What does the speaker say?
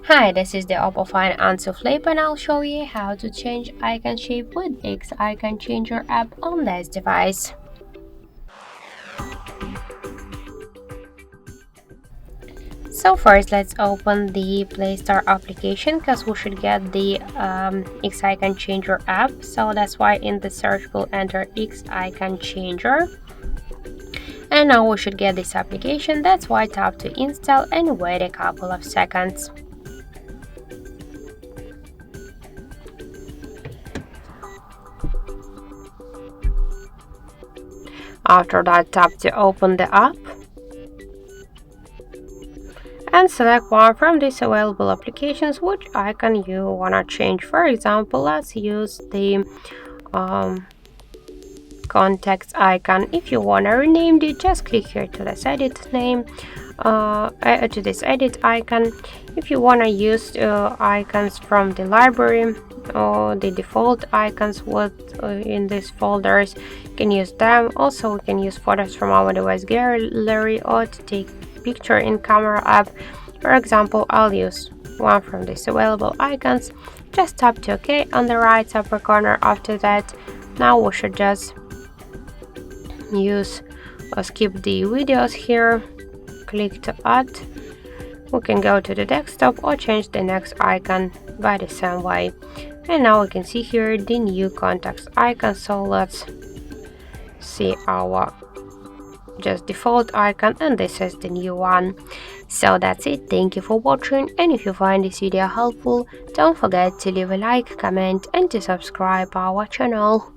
Hi, this is the OPPO Find N2 Flip and I'll show you how to change icon shape with X Icon Changer app on this device. So first let's open the Play Store application because we should get the X Icon Changer app. So that's why in the search we'll enter X Icon Changer. And now we should get this application. That's why tap to install and wait a couple of seconds. After that, tap to open the app and select one from these available applications which icon you wanna change. For example, let's use the contacts icon. If you wanna rename it, just click here to this edit name, to this edit icon. If you wanna use icons from the library or the default icons in these folders, you can use them. Also, we can use photos from our device gallery or to take picture in camera app. For example, I'll use one from these available icons. Just tap to OK on the right upper corner. After that, now we should just use or skip the videos here. Click to add. We can go to the desktop or change the next icon by the same way. And now we can see here the new contacts icon. So let's see our just default icon, and this is the new one. So that's it. Thank you for watching, and if you find this video helpful, don't forget to leave a like, comment and to subscribe our channel.